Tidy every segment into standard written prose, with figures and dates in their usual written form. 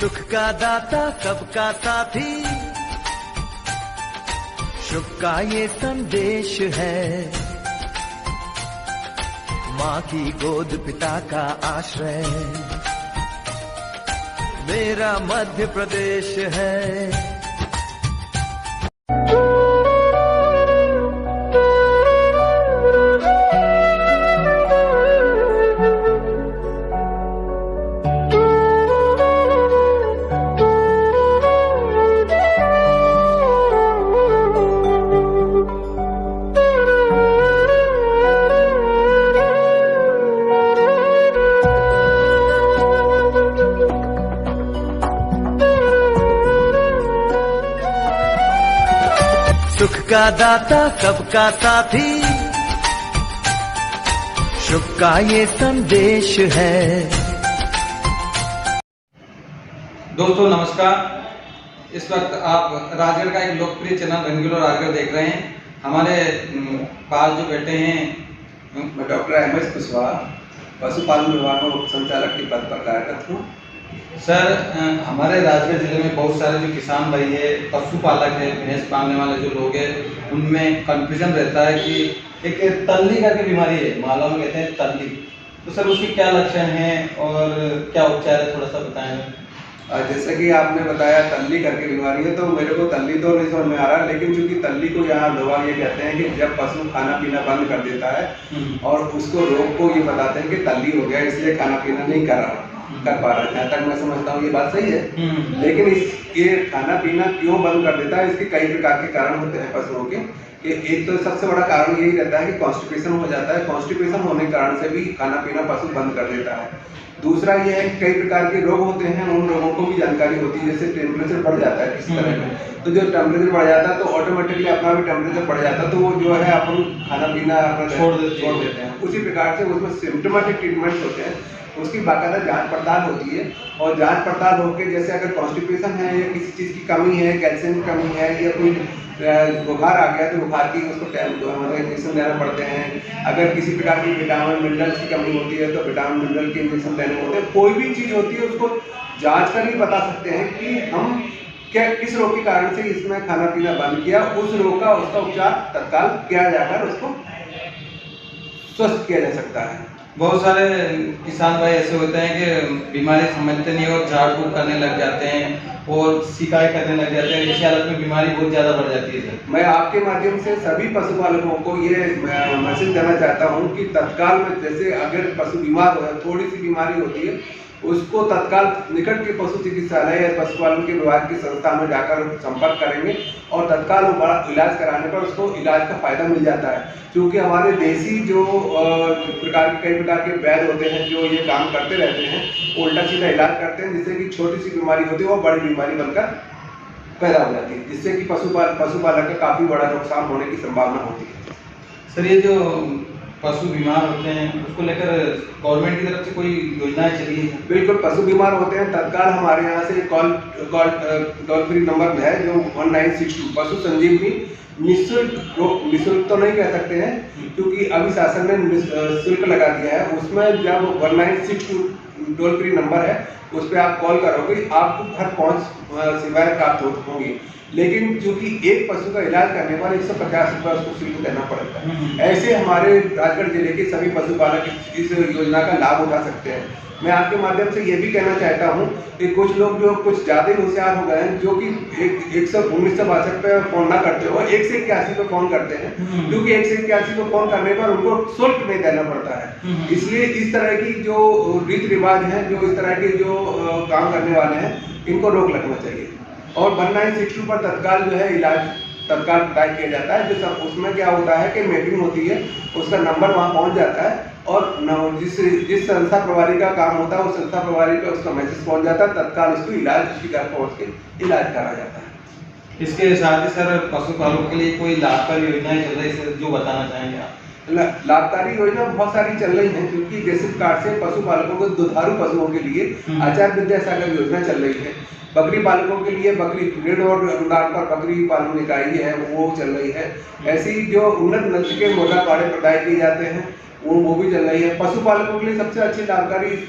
सुख का दाता सबका साथी, शुभ का ये संदेश है। माँ की गोद पिता का आश्रय, मेरा मध्य प्रदेश है। सुख का दाता सबका साथी, शुभ का ये संदेश है। दोस्तों नमस्कार। इस वक्त आप राजगढ़ का एक लोकप्रिय चैनल रंगीलो राजगढ़ देख रहे हैं। हमारे पास जो बैठे हैं, मैं डॉक्टर एम.एस. कुशवाहा, पशुपालन विभाग में संचालक के पद पर कार्यरत हूँ। सर, हमारे राजगढ़ जिले में बहुत सारे जो किसान भाई है, पशुपालक है, भैंस पालने वाले जो लोग हैं, उनमें कंफ्यूजन रहता है कि एक तल्ली करके बीमारी है, मालवा में कहते हैं तल्ली। तो सर उसके क्या लक्षण हैं और क्या उपचार है, थोड़ा सा बताएं। जैसे कि आपने बताया तल्ली करके बीमारी है, तो मेरे को तल्ली तो नहीं समझ में आ रहा, लेकिन चूंकि तल्ली को यहाँ लोग ये कहते हैं कि जब पशु खाना पीना बंद कर देता है और उसको रोग को ये बताते हैं कि तल्ली हो गया, इसलिए खाना पीना नहीं कर पा रहा है। जहाँ तक मैं समझता हूँ ये बात सही है। लेकिन ये खाना पीना क्यों बंद कर देता है, इसके कई प्रकार के कारण होते हैं पशुओं के। एक तो सबसे बड़ा कारण यही रहता है कि कॉन्स्टिपेशन हो जाता है। कॉन्स्टिपेशन होने के कारण से भी खाना पीना पशु बंद कर देता है। दूसरा ये है कि कई प्रकार के रोग होते हैं, उन रोगों को भी जानकारी होती है। जैसे टेम्परेचर बढ़ जाता है किसी तरह में, तो जो टेम्परेचर बढ़ जाता है तो ऑटोमेटिकली अपना भी टेम्परेचर बढ़ जाता है, तो वो जो है अपन खाना पीना अपना छोड़ देते हैं। उसी प्रकार से उसमें सिम्टोमेटिक ट्रीटमेंट्स होते हैं, उसकी बाकायदा जांच पड़ताल होती है। और जांच पड़ताल होकर जैसे अगर कॉन्स्टिपेशन है या किसी चीज़ की कमी है, कैल्शियम की कमी है या कोई बुखार आ गया तो बुखार की उसको इंजेक्शन देना पड़ते हैं। अगर किसी प्रकार की विटामिन मिनरल्स की कमी होती है तो विटामिन मिनरल के इंजेक्शन देने होते हैं। कोई भी चीज़ होती है उसको जांच कर ही बता सकते हैं कि हम किस रोग के कारण से इसमें खाना पीना बंद किया, उस रोग का उसका उपचार तत्काल किया जाकर उसको स्वस्थ किया जा सकता है। बहुत सारे किसान भाई ऐसे होते हैं कि बीमारी समझते नहीं और झाड़ फूक करने लग जाते हैं और शिकायत करने लग जाते हैं। इस हालत में बीमारी बहुत ज़्यादा बढ़ जाती है। मैं आपके माध्यम से सभी पशुपालकों को ये मैसेज देना चाहता हूँ कि तत्काल में, जैसे अगर पशु बीमार हो, थोड़ी सी बीमारी होती है, उसको तत्काल निकट के पशु चिकित्सालय या पशुपालन के विभाग की संस्था में जाकर संपर्क करेंगे और तत्काल इलाज कराने पर उसको इलाज का फायदा मिल जाता है। क्योंकि हमारे देसी जो कई प्रकार के वैद्य होते हैं जो ये काम करते रहते हैं, उल्टा सीधा इलाज करते हैं, जिससे कि छोटी सी बीमारी होती है वो बड़ी बीमारी बनकर पैदा हो जाती है, जिससे कि पशुपालक का काफ़ी बड़ा नुकसान होने की संभावना होती है। सर, ये जो पशु बीमार होते हैं उसको लेकर गवर्नमेंट की तरफ से कोई योजनाएं चली है? बिल्कुल, पशु बीमार होते हैं तत्काल हमारे यहाँ से टोल फ्री नंबर है जो 1962 पशु संजीवनी, निःशुल्क तो नहीं कह सकते हैं क्योंकि अभी शासन ने शुल्क लगा दिया है। उसमें जब 1962 टोल फ्री नंबर है उस पर आप कॉल करोगे, आपको घर पहुँच सेवाएं प्राप्त होंगी। लेकिन चूंकि एक पशु का इलाज करने पर 150 रुपये उसको शुल्क देना पड़ता है। ऐसे हमारे राजगढ़ जिले के सभी पशुपालक इस योजना का लाभ उठा सकते हैं। मैं आपके माध्यम से ये भी कहना चाहता हूँ कि कुछ लोग जो कुछ ज़्यादा ही होशियार हो गए हैं, जो कि 1962 पे फ़ोन ना करते हो 181 पे फ़ोन करते हैं, क्योंकि 181 पे फ़ोन करने पर उनको शुल्क नहीं देना पड़ता है। इसलिए इस तरह की जो रीति रिवाज हैं, जो इस तरह के जो काम करने वाले हैं, इनको रोक लगना चाहिए। और 1962 पर तत्काल जो है इलाज तत्काल ट्राई किया जाता है। जो सब उसमें क्या होता है कि मैपिंग होती है, उसका नंबर वहाँ पहुँच जाता है और जिस संस्था प्रभारी का काम होता है उस संस्था प्रभारी पे उसका मैसेज पहुँच जाता है, तत्काल उसको इलाज उसकी घर पहुँच के इलाज करा जाता है। इसके साथ ही सर पशुपालकों के लिए कोई लाभकारी योजनाएं चल रही है जो बताना चाहेंगे आप? लाभकारी योजना बहुत सारी चल रही है, क्योंकि जैसे कार्ड से पशुपालकों को दुधारू पशुओं के लिए आचार्य विद्यासागर योजना चल रही है। बकरी पालकों के लिए बकरी ऋण और अनुदान पर बकरी पालन इकाई है वो चल रही है। ऐसी जो उन्नत नस्ल के मुर्गा पाड़े प्रदाय किए जाते हैं वो भी चल रही है। पशुपालकों के लिए सबसे अच्छी लाभकारी इस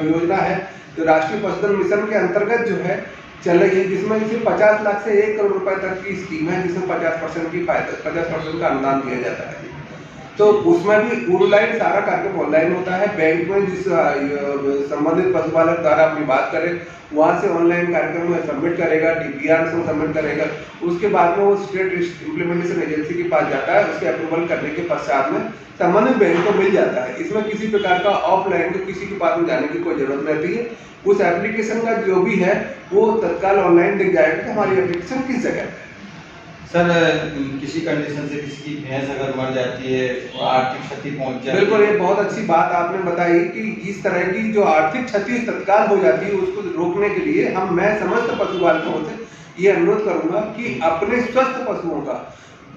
योजना है जो राष्ट्रीय पशुधन मिशन के अंतर्गत जो है चल रही है, जिसमें इसे 50 लाख से 1 करोड़ रुपए तक की स्कीम है, जिसमें 50% का अनुदान दिया जाता है। तो उसमें भी ऑनलाइन सारा कार्यक्रम ऑनलाइन होता है। बैंक में जिस संबंधित पशुपालक द्वारा अपनी बात करे वहाँ से ऑनलाइन कार्यक्रम में सबमिट करेगा, DPR से सबमिट करेगा, उसके बाद में वो स्टेट इम्प्लीमेंटेशन एजेंसी के पास जाता है, उसके अप्रूवल करने के पश्चात में संबंधित बैंक को मिल जाता है। इसमें किसी प्रकार का ऑफलाइन को किसी के पास में जाने की कोई जरूरत रहती है। उस एप्लीकेशन का जो भी है वो तत्काल ऑनलाइन दिख जाएगा कि हमारी एप्लीकेशन किस जगह है। सर किसी कंडीशन से किसी की भैंस अगर मर जाती है और आर्थिक क्षति पहुंच जाती है, बिल्कुल ये बहुत अच्छी बात आपने बताई कि इस तरह की जो आर्थिक क्षति तत्काल हो जाती है उसको रोकने के लिए मैं समस्त पशुपालकों से ये अनुरोध करूंगा कि अपने स्वस्थ पशुओं का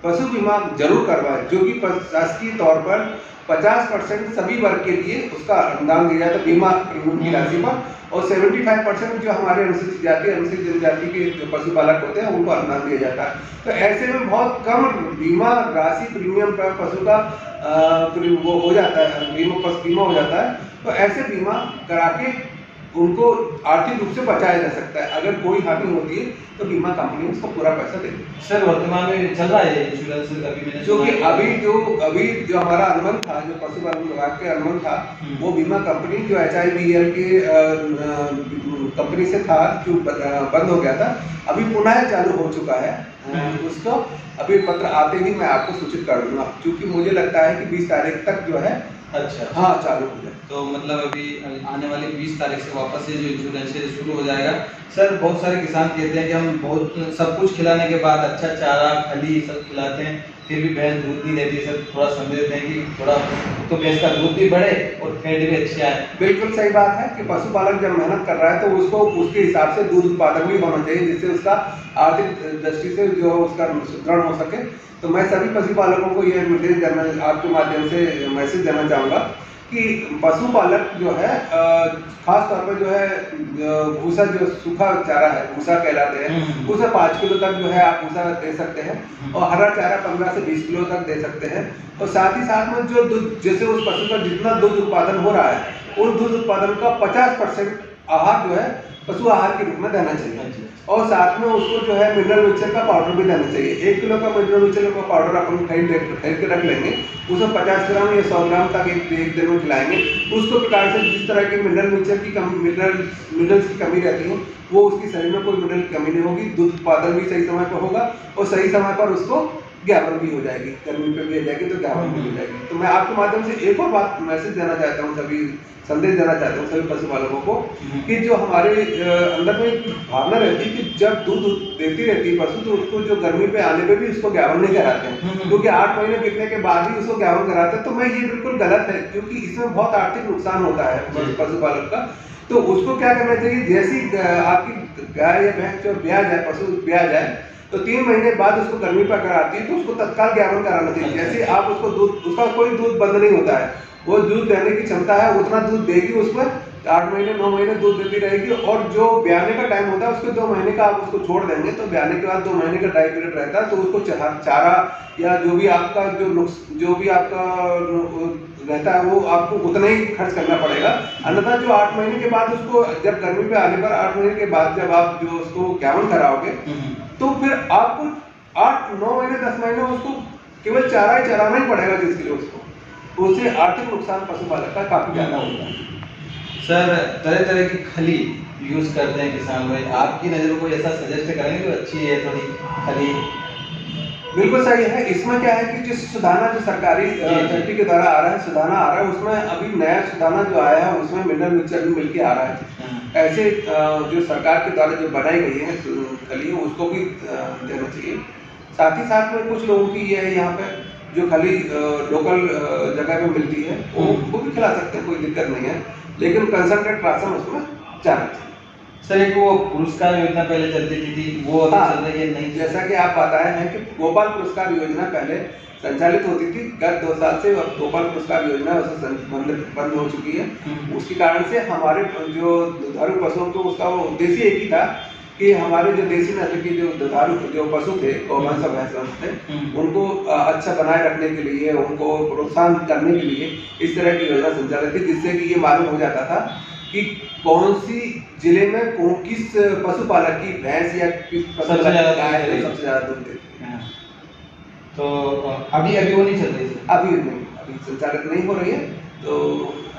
पशु बीमा जरूर करवाएं, जो कि शासकीय तौर पर 50% सभी वर्ग के लिए उसका अनुदान दिया जाता है बीमा प्रीमियम की राशि पर, और 75% जो हमारे अनुसूचित जाति अनुसूचित जनजाति के जो पशुपालक होते हैं उनको अनुदान दिया जाता है। तो ऐसे में बहुत कम बीमा राशि प्रीमियम पर पशु का वो हो जाता है, पशु बीमा हो जाता है। तो ऐसे बीमा करा के उनको आर्थिक रूप से बचाया जा सकता है। अगर कोई हानि होती है तो बीमा कंपनी उसको पूरा पैसा देगी। सर वर्तमान में चल रहा है इंश्योरेंस, अभी मैंने जो कि अभी जो हमारा अनुबंध था, जो पशुपालन विभाग के अनुबंध था, वो बीमा कंपनी जो HIBL के कंपनी से था जो बंद हो गया था, अभी पुनः चालू हो चुका है। उसको अभी पत्र आते ही मैं आपको सूचित कर दूंगा, क्योंकि मुझे लगता है कि 20 तारीख तक जो है अच्छा हाँ चालू हो जाए। तो मतलब अभी आने वाली 20 तारीख से वापस से जो इंश्योरेंस है शुरू हो जाएगा। सर बहुत सारे किसान कहते हैं कि हम बहुत सब कुछ खिलाने के बाद अच्छा चारा खली सब खिलाते हैं फिर भी भैंस दूध नहीं देती। सर थोड़ा समझ देते हैं कि थोड़ा तो भैंस का दूध भी बढ़े और फैट भी अच्छी आए। बिल्कुल सही बात है कि पशुपालक जब मेहनत कर रहा है तो उसको उसके हिसाब से दूध उत्पादन भी होना चाहिए, जिससे उसका आर्थिक दृष्टि से जो उसका सुदृढ़ हो सके। तो मैं सभी पशुपालकों को यह निर्देश देना, आपके माध्यम से मैसेज देना चाहूँगा कि पशुपालक जो है खास तौर पर जो है भूसा, जो सूखा चारा है भूसा कहलाते हैं, उसे 5 किलो तक जो है आप भूसा दे सकते हैं, और हरा चारा 15 से 20 किलो तक दे सकते हैं। और साथ ही साथ में जो दूध, जैसे उस पशु का जितना दूध उत्पादन हो रहा है उस दूध उत्पादन का 50% आहार जो है पशु आहार के रूप में देना चाहिए। और साथ में उसको जो है मिनरल मिक्सचर का पाउडर भी देना चाहिए। 1 किलो का मिनरल मिक्सचर का पाउडर अपन खरीद के रख लेंगे, उसमें 50 ग्राम या 100 ग्राम तक एक दिन में खिलाएंगे। उसको प्रकार से जिस तरह की मिनरल मिक्सचर की मिनरल्स की कमी रहती है वो उसकी शरीर में कोई मिनरल की कमी नहीं होगी, दूध उत्पादन भी सही समय पर होगा और सही समय पर उसको ज्ञापन भी हो जाएगी, गर्मी पे भी आ जाएगी तो ज्ञापन भी हो जाएगी। तो मैं आपके माध्यम से एक और बात मैसेज देना चाहता हूँ, सभी संदेश देना चाहता हूँ सभी पशुपालकों को कि जो हमारे अंदर में एक भावना रहती है कि जब दूध देती रहती है पशु तो उसको जो गर्मी पे आने पे भी उसको ज्ञापन नहीं कराते हैं, क्योंकि 8 महीने बीतने के बाद ही उसको ज्ञापन कराते हैं। तो मैं ये बिल्कुल गलत है, क्योंकि इसमें बहुत आर्थिक नुकसान होता है पशुपालक का। तो उसको क्या करना चाहिए, जैसी आपकी गाय या भैंस जो ब्याह जाए, पशु ब्याह जाए तो 3 महीने बाद उसको गर्मी पर कराती है तो उसको तत्काल ज्ञापन कराना चाहिए। जैसे आप उसको दूध, उसका कोई दूध बंद नहीं होता है, वो दूध देने की क्षमता है उतना दूध देगी, उसमें 8 महीने 9 महीने दूध देती रहेगी। और जो ब्याने का टाइम होता है उसके 2 महीने का आप उसको छोड़ देंगे, तो ब्याने के बाद 2 महीने का ड्राई पीरियड रहता है, तो उसको चारा या जो भी आपका रहता है वो आपको उतना ही खर्च करना पड़ेगा। अन्यथा जो 8 महीने के बाद उसको, जब गर्मी पे आने पर 8 महीने के बाद जब आप जो उसको ज्ञापन कराओगे तो फिर आपको 8, 9 महीने 10 महीने उसको केवल चारा ही चराना ही पड़ेगा जिसके लिए उसको, तो उससे आर्थिक नुकसान पशुपालक का काफी ज्यादा होता है। सर तरह तरह की खली यूज करते हैं किसान भाई, आपकी नज़र को ऐसा सजेस्ट करेंगे जो अच्छी है थोड़ी खली? बिल्कुल सही है। इसमें क्या है कि जिस सुधाना जो सरकारी फैक्ट्री के द्वारा आ रहा है, सुधाना आ रहा है, उसमें अभी नया सुधाना जो आया है उसमें मिनरल मिक्सचर भी मिलके आ रहा है। ऐसे जो सरकार के द्वारा जो बनाई गई है खली उसको भी देना चाहिए। साथ ही साथ में कुछ लोगों की ये है यहाँ पे जो खली लोकल जगह पे मिलती है वो भी खिला सकते हैं, कोई दिक्कत नहीं है, लेकिन कंसंट्रेट राशन उसमें जाना चाहिए। सर एक वो पुरस्कार योजना पहले चलती थी वो अभी चल रही है नहीं? जैसा कि आप बताए हैं कि गोपाल पुरस्कार योजना पहले संचालित होती थी, गत 2 साल से गोपाल पुरस्कार योजना बंद हो चुकी है। उसके कारण से हमारे जो दुधारू पशुओं को उसका वो उद्देश्य एक ही था कि हमारे जो देसी नस्ल के जो दुधारू जो पशु थे, गौवंश और भैंस वंश थे, उनको अच्छा बनाए रखने के लिए, उनको प्रोत्साहन करने के लिए इस तरह की योजना संचालित थी, जिससे कि ये मालूम हो जाता था कि कौन सी जिले में किस पशुपालक की भैंस या किस पशुपालक की गाय सबसे ज्यादा दूध देती है। तो अभी वो नहीं चल रही है? अभी नहीं, अभी संचालित नहीं हो रही है। तो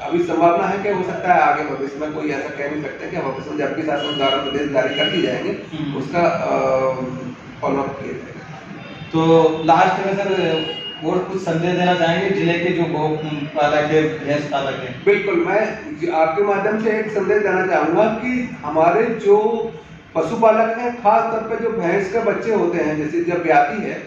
अभी संभावना है कि हो सकता है आगे भविष्य में, कोई ऐसा कह नहीं सकता कि भविष्य में जबकि शासन द्वारा प्रदेश जारी कर दी जाएंगे उसका फॉलोअप किया जाएगा। तो लास्ट में सर और कुछ संदेश देना चाहेंगे जिले के जो गौ पालक है, भैंस पालक है? बिल्कुल, मैं आपके माध्यम से एक संदेश देना चाहूँगा कि हमारे जो पशुपालक हैं, खास तौर पर जो भैंस के बच्चे होते हैं, जैसे जब ब्याती है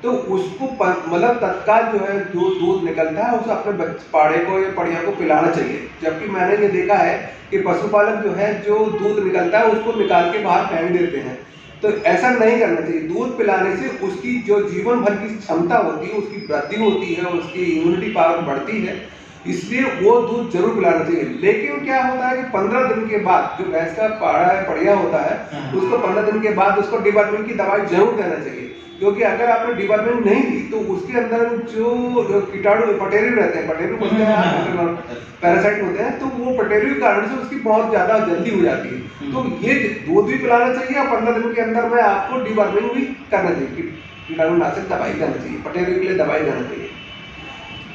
तो उसको मतलब तत्काल जो है जो दूध निकलता है उसे अपने पाड़े को या पड़िया को पिलाना चाहिए। जबकि मैंने ये देखा है कि पशुपालक जो है जो दूध निकलता है उसको निकाल के बाहर फेंक देते हैं, तो ऐसा नहीं करना चाहिए। दूध पिलाने से उसकी जो जीवन भर की क्षमता होती है, उसकी वृद्धि होती है, उसकी इम्यूनिटी पावर बढ़ती है, इसलिए वो दूध जरूर पिलाना चाहिए। लेकिन क्या होता है कि 15 दिन के बाद जो भैंस का पड़िया होता है उसको 15 दिन के बाद उसको डिवर्मिंग की दवाई जरूर देना चाहिए, क्योंकि अगर आपने डिवर्मिंग नहीं दी तो उसके अंदर जो कीटाणु पटेरू रहते हैं, पटेरू बोलते हैं, पैरासाइट होते हैं, तो वो पटेरू के कारण से उसकी बहुत ज्यादा जल्दी हो जाती है। तो ये दूध भी पिलाना चाहिए और 15 दिन के अंदर में आपको डिवर्मिंग भी करना चाहिए, कीटाणुनाशक दवाई देना चाहिए, पटेरू के लिए दवाई देना चाहिए।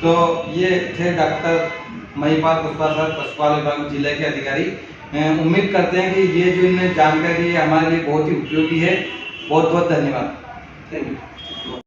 तो ये थे डॉक्टर महिपाल पुष्पा सर, पशुपालन विभाग जिले के अधिकारी। उम्मीद करते हैं कि ये जो इन्हें जानकारी है हमारे लिए बहुत ही उपयोगी है। बहुत बहुत धन्यवाद। Thank you.